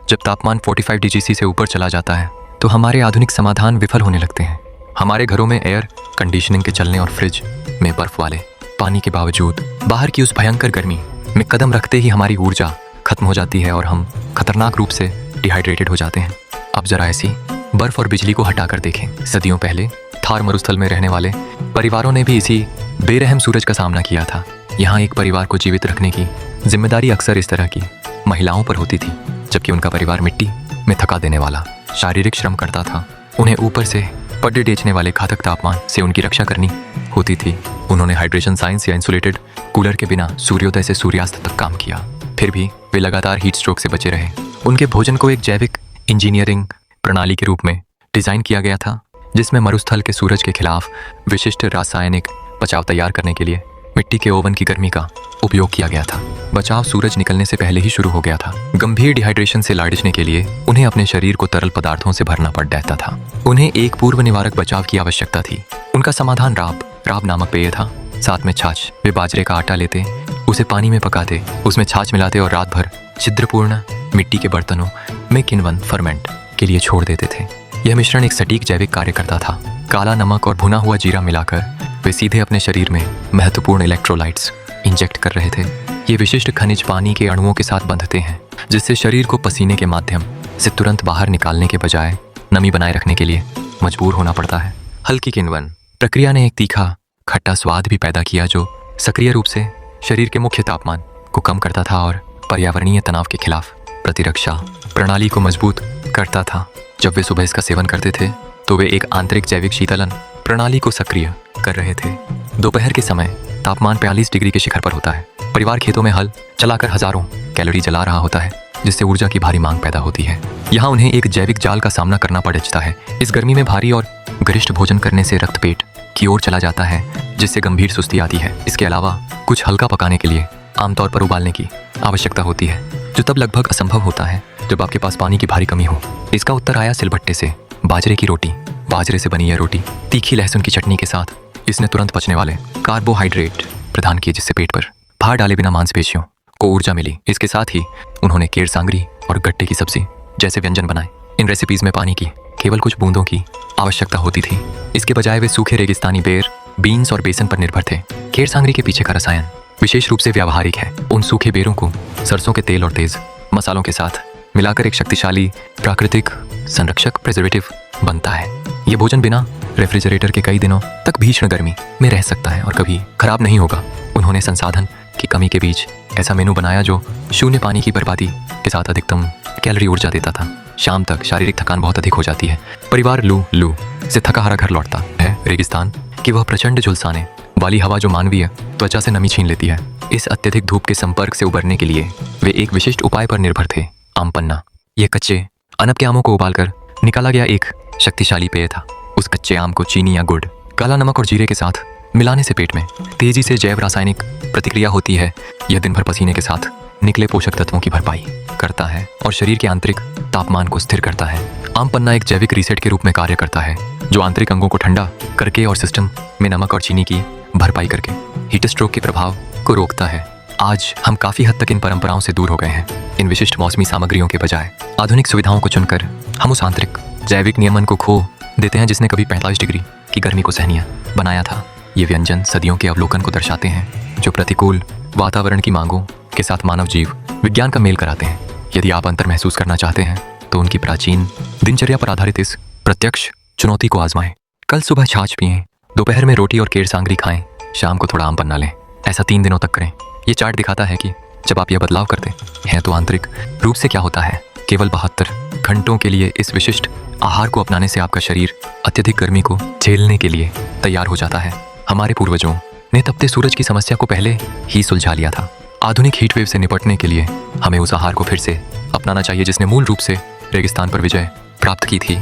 जब तापमान 45 डिग्री से ऊपर चला जाता है तो हमारे आधुनिक समाधान विफल होने लगते हैं। हमारे घरों में एयर कंडीशनिंग के चलने और फ्रिज में बर्फ वाले पानी के बावजूद बाहर की उस भयंकर गर्मी में कदम रखते ही हमारी ऊर्जा खत्म हो जाती है और हम खतरनाक रूप से डिहाइड्रेटेड हो जाते हैं। अब जरा ऐसी बर्फ और बिजली को हटाकर देखें। सदियों पहले थार मरुस्थल में रहने वाले परिवारों ने भी इसी बेरहम सूरज का सामना किया था। यहाँ एक परिवार को जीवित रखने की जिम्मेदारी अक्सर इस तरह की महिलाओं पर होती थी, जबकि उनका परिवार मिट्टी में थका देने वाला शारीरिक श्रम करता था। उन्हें ऊपर से पड्डे डेचने वाले घातक तापमान से उनकी रक्षा करनी होती थी। उन्होंने हाइड्रेशन साइंस या इंसुलेटेड कूलर के बिना सूर्योदय से सूर्यास्त तक काम किया, फिर भी वे लगातार हीट स्ट्रोक से बचे रहे। उनके भोजन को एक जैविक इंजीनियरिंग प्रणाली के रूप में डिजाइन किया गया था, जिसमें मरुस्थल के सूरज के खिलाफ विशिष्ट रासायनिक बचाव तैयार करने के लिए मिट्टी के ओवन की गर्मी का उपयोग किया गया था। बचाव सूरज निकलने से पहले ही शुरू हो गया था। गंभीर डिहाइड्रेशन से लाडिजने के लिए उन्हें अपने शरीर को तरल पदार्थों से भरना पड़ जाता था। उन्हें एक पूर्व निवारक बचाव की आवश्यकता थी। उनका समाधान राब नामक पेय था, साथ में छाछ। वे बाजरे का आटा लेते, उसे पानी में पकाते, उसमें छाछ मिलाते और रात भर छिद्रपूर्ण मिट्टी के बर्तनों में किण्वन फर्मेंट के लिए छोड़ देते थे। यह मिश्रण एक सटीक जैविक कार्य करता था। काला नमक और भुना हुआ जीरा मिलाकर वे सीधे अपने शरीर में महत्वपूर्ण इलेक्ट्रोलाइट्स इंजेक्ट कर रहे थे। ये विशिष्ट खनिज पानी के अणुओं के साथ बंधते हैं, जिससे शरीर को पसीने के माध्यम से तुरंत बाहर निकालने के बजाय नमी बनाए रखने के लिए मजबूर होना पड़ता है। हल्की किण्वन प्रक्रिया ने एक तीखा खट्टा स्वाद भी पैदा किया, जो सक्रिय रूप से शरीर के मुख्य तापमान को कम करता था और पर्यावरणीय तनाव के खिलाफ प्रतिरक्षा प्रणाली को मजबूत करता था। जब वे सुबह इसका सेवन करते थे तो वे एक आंतरिक जैविक शीतलन प्रणाली को सक्रिय कर रहे थे। दोपहर के समय तापमान 42 डिग्री के शिखर पर होता है। परिवार खेतों में हल चलाकर हजारों कैलोरी जला रहा होता है, जिससे ऊर्जा की भारी मांग पैदा होती है। यहाँ उन्हें एक जैविक जाल का सामना करना पड़ता है। इस गर्मी में भारी और गरिष्ठ भोजन करने से रक्त पेट की ओर चला जाता है, जिससे गंभीर सुस्ती आती है। इसके अलावा कुछ हल्का पकाने के लिए आमतौर पर उबालने की आवश्यकता होती है, जो तब लगभग असंभव होता है जब आपके पास पानी की भारी कमी हो। इसका उत्तर आया सिलबट्टे से। बाजरे की रोटी। बाजरे से बनी यह रोटी तीखी लहसुन की चटनी के साथ इसने तुरंत पचने वाले कार्बोहाइड्रेट प्रदान किए, जिससे पेट पर भार डाले बिना मांसपेशियों को ऊर्जा मिली। इसके साथ ही उन्होंने केर सांगरी और गट्टे की सब्जी जैसे व्यंजन बनाए। इन रेसिपीज में पानी की केवल कुछ बूंदों की आवश्यकता होती थी। इसके बजाय वे सूखे रेगिस्तानी बेर, बीन्स और बेसन पर निर्भर थे। केर सांगरी के पीछे का रसायन विशेष रूप से व्यावहारिक है। उन सूखे बेरों को सरसों के तेल और तेज मसालों के साथ मिलाकर एक शक्तिशाली प्राकृतिक संरक्षक प्रिजर्वेटिव बनता है। ये भोजन बिना रेफ्रिजरेटर के कई दिनों तक भीषण गर्मी में रह सकता है और कभी खराब नहीं होगा। उन्होंने संसाधन की कमी के बीच ऐसा मेनू बनाया जो शून्य पानी की बर्बादी के साथ अधिकतम कैलोरी ऊर्जा देता था। शाम तक शारीरिक थकान बहुत अधिक हो जाती है। परिवार लू से थका हारा घर लौटता है। रेगिस्तान की वह प्रचंड झुलसाने वाली हवा जो मानवीय त्वचा से नमी छीन लेती है। इस अत्यधिक धूप के संपर्क से उबरने के लिए वे एक विशिष्ट उपाय पर निर्भर थे, आम पन्ना। यह कच्चे अनब के आमों को उबालकर निकाला गया एक शक्तिशाली पेय था। उस कच्चे आम को चीनी या गुड़, काला नमक और जीरे के साथ मिलाने से पेट में तेजी से जैव रासायनिक प्रतिक्रिया होती है। यह दिन भर पसीने के साथ निकले पोषक तत्वों की भरपाई करता है और शरीर के आंतरिक तापमान को स्थिर करता है। आम पन्ना एक जैविक रीसेट के रूप में कार्य करता है, जो आंतरिक अंगों को ठंडा करके और सिस्टम में नमक और चीनी की भरपाई करके हीट स्ट्रोक के प्रभाव को रोकता है। आज हम काफी हद तक इन परंपराओं से दूर हो गए हैं। इन विशिष्ट मौसमी सामग्रियों के बजाय आधुनिक सुविधाओं को चुनकर हम उस आंतरिक जैविक नियमन को खो देते हैं, जिसने कभी 45 डिग्री की गर्मी को सहनीय बनाया था। ये व्यंजन सदियों के अवलोकन को दर्शाते हैं, जो प्रतिकूल वातावरण की मांगों के साथ मानव जीव विज्ञान का मेल कराते हैं। यदि आप अंतर महसूस करना चाहते हैं तो उनकी प्राचीन दिनचर्या पर आधारित इस प्रत्यक्ष चुनौती को आजमाएं। कल सुबह छाछ पिएं, दोपहर में रोटी और केर सांगरी खाएं, शाम को थोड़ा आम पन्ना लें। ऐसा 3 दिनों तक करें। ये चार्ट दिखाता है कि जब आप यह बदलाव करते हैं तो आंतरिक रूप से क्या होता है। केवल 72 घंटों के लिए इस विशिष्ट आहार को अपनाने से आपका शरीर अत्यधिक गर्मी को झेलने के लिए तैयार हो जाता है। हमारे पूर्वजों ने तपते सूरज की समस्या को पहले ही सुलझा लिया था। आधुनिक हीटवेव से निपटने के लिए हमें उस आहार को फिर से अपनाना चाहिए, जिसने मूल रूप से रेगिस्तान पर विजय प्राप्त की थी।